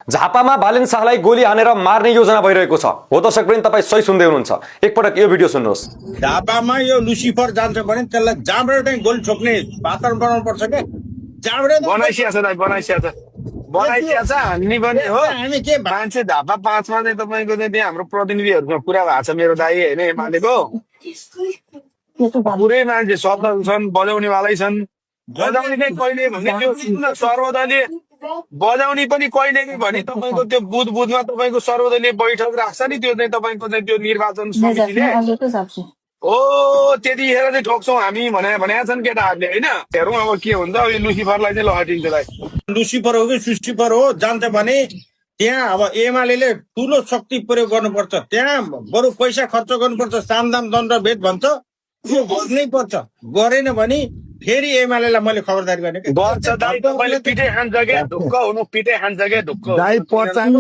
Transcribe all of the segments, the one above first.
झापामा बालेन शाहलाई गोली हानेर मार्ने योजना भइरहेको छ। हो दर्शकवृन्द, तपाईँ सही सुन्दै हुनुहुन्छ। एकपटक यो भिडियो सुन्नुहोस्। झापामा यो लुसिफर जान्छ भने त्यसलाई जहाँबाट चाहिँ गोली ठोक्ने वातावरण बनाउनु पर्छ क्या। जहाँबाट बनाइसिया छ हान्ने पनि हो। हामी के मान्छे झापा 5 मा चाहिँ तपाईँको चाहिँ त्यहाँ हाम्रो प्रतिनिधिहरूसँग कुरा भएको छ मेरो दाइ होइन एमालेको पुरै मान्छे शब्दहरू छन्, बजाउनेवालै छन्। बजाउने चाहिँ कहिले भने त्यो सर्वदलीय बजाउने पनि कहिले कि भने तपाईँको त्यो बुधमा तपाईँको सर्वदलीय बैठक राख्छ नि, त्यो चाहिँ तपाईँको चाहिँ त्यो निर्वाचन समितिले हो त्यतिखेर चाहिँ ठोक्छौँ हामी भनेका छन् केटाहरूले होइन। हेरौँ अब के हुन्छ। अब यो लुसिफरलाई चाहिँ लहटिन्छ दाइ। लुसिफर हो कि सुसिफर हो जान्छ भने त्यहाँ अब एमाले ठुलो शक्ति प्रयोग गर्नुपर्छ। त्यहाँ बरु पैसा खर्च गर्नुपर्छ। सामदाम दण्ड भेद भन्छ, त्यो गर्नै पर्छ। गरेन भने फेरि एमालेलाई मैले खबरदारी गर्ने गर्छ दाइ। तपाईँले पिठे खान्छ क्या, ढुक्क हुनु, पिठे खान्छ क्या ढुक्क। दाइ पर्चाको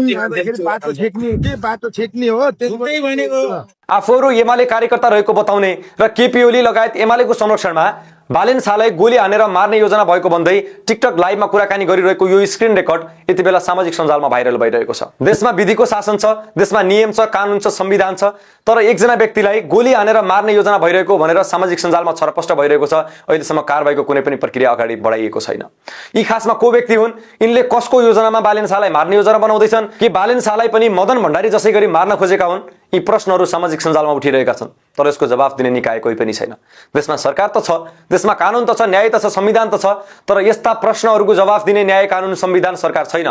बाटो छेक्ने के बाटो छेक्ने हो त्यही भनेको। आफूहरू एमाले कार्यकर्ता रहेको बताउने र केपी ओली लगायत एमालेको संरक्षणमा बालेन शाहलाई गोली हानेर मार्ने योजना भएको भन्दै टिकटक लाइभमा कुराकानी गरिरहेको यो स्क्रिन रेकर्ड यति बेला सामाजिक सञ्जालमा भाइरल भइरहेको छ। देशमा विधिको शासन छ, देशमा नियम छ, कानुन छ, संविधान छ, तर एकजना व्यक्तिलाई गोली हानेर मार्ने योजना भइरहेको भनेर सामाजिक सञ्जालमा छरपष्ट भइरहेको छ। अहिलेसम्म कारबाहीको कुनै पनि प्रक्रिया अगाडि बढाइएको छैन। यी खासमा को व्यक्ति हुन्? यिनले कसको योजनामा बालेन शाहलाई मार्ने योजना बनाउँदैछन्? के बालेन शाहलाई पनि मदन भण्डारी जसै गरी मार्न खोजेका हुन्? यी प्रश्नहरू सामाजिक सञ्जालमा उठिरहेका छन्, तर यसको जवाफ दिने निकाय कोही पनि छैन। देशमा सरकार त छ, देशमा कानुन त छ, न्याय त छ, संविधान त छ, तर यस्ता प्रश्नहरूको जवाफ दिने न्याय, कानुन, संविधान, सरकार छैन।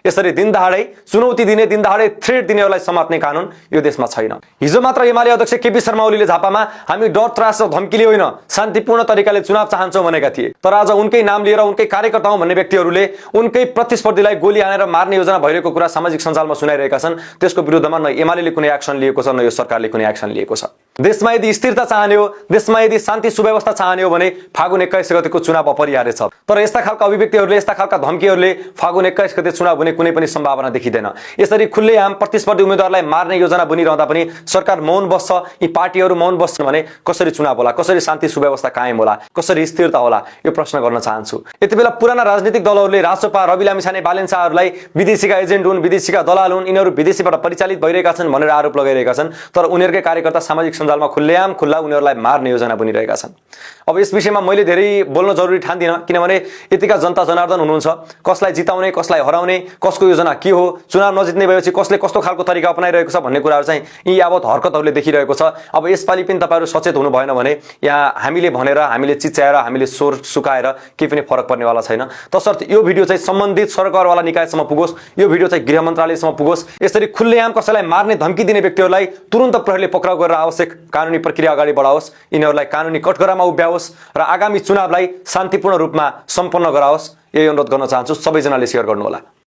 यसरी दिनदहाडै चुनौती दिने, दिनदहाडै थ्रेट दिनेहरूलाई समात्ने कानुन यो देशमा छैन। हिजो मात्र एमाले अध्यक्ष केपी शर्मा ओलीले झापामा हामी डर, त्रास र धम्कीले होइन शान्तिपूर्ण तरिकाले चुनाव चाहन्छौँ भनेका थिए। तर आज उनकै नाम लिएर उनकै कार्यकर्ता हौं भन्ने व्यक्तिहरूले उनकै प्रतिस्पर्धीलाई गोली हानेर मार्ने योजना भइरहेको कुरा सामाजिक सञ्जालमा सुनाइरहेका छन्। त्यसको विरुद्धमा न एमाले कुनै एक्सन लिएको छ, न यो सरकारले कुनै एक्सन लिएको छ। देशमा यदि स्थिरता चाहने हो, देशमा यदि शान्ति सुव्यवस्था चाहने हो भने फागुन 21 गतेको चुनाव अपरिहार्य छ। तर यस्ता खालका अभिव्यक्तिहरूले, यस्ता खालका धम्कीहरूले फागुन 21 गते चुनाव हुने कुनै पनि सम्भावना देखिँदैन। यसरी खुल्लेआम प्रतिस्पर्धी उम्मेदवारलाई मार्ने योजना बनिरहँदा पनि सरकार मौन बस्छ, यी पार्टीहरू मौन बस्छन् भने कसरी चुनाव होला, कसरी शान्ति सुव्यवस्था कायम होला, कसरी स्थिरता होला, यो प्रश्न गर्न चाहन्छु। यति बेला पुराना राजनीतिक दलहरूले राजसपा, रवि लामिछाने, बालेन शाहहरूलाई विदेशीका एजेन्ट हुन्, विदेशीका दलाल हुन्, यिनीहरू विदेशीबाट परिचालित भइरहेका छन् भनेर आरोप लगाइरहेका छन्। तर उनीहरूकै कार्यकर्ता सामाजिक सञ्जालमा खुल्लेआम खुल्ला उनीहरूलाई मार्ने योजना बनिरहेका छन्। अब यस विषयमा मैले धेरै बोल्न जरुरी ठान्दिनँ, किनभने यतिका जनता जनार्दन हुनुहुन्छ। कसलाई जिताउने, कसलाई हराउने, कसको योजना के हो, चुनाव नजित्ने भएपछि कसले कस्तो खालको तरिका अपनाइरहेको छ भन्ने कुराहरू चाहिँ यी यावत हरकतहरूले देखिरहेको छ। अब यसपालि पनि तपाईँहरू सचेत हुनु भएन भने यहाँ हामीले भनेर, हामीले चिच्याएर, हामीले स्वर सुकाएर केही पनि फरक पर्नेवाला छैन। तसर्थ यो भिडियो चाहिँ सम्बन्धित सरकारवाला निकायसम्म पुगोस्, यो भिडियो चाहिँ गृह मन्त्रालयसम्म पुगोस्। यसरी खुल्लेआम कसैलाई मार्ने धम्की दिने व्यक्तिहरूलाई तुरुन्त प्रहरीले पक्राउ गरेर आवश्यक कानुनी प्रक्रिया अगाडि बढाओस्, यिनीहरूलाई कानुनी कठघरामा उभ्याओस् र आगामी चुनावलाई शान्तिपूर्ण रूपमा सम्पन्न गराओस्। यही अनुरोध गर्न चाहन्छु। सबैजनाले सेयर गर्नुहोला।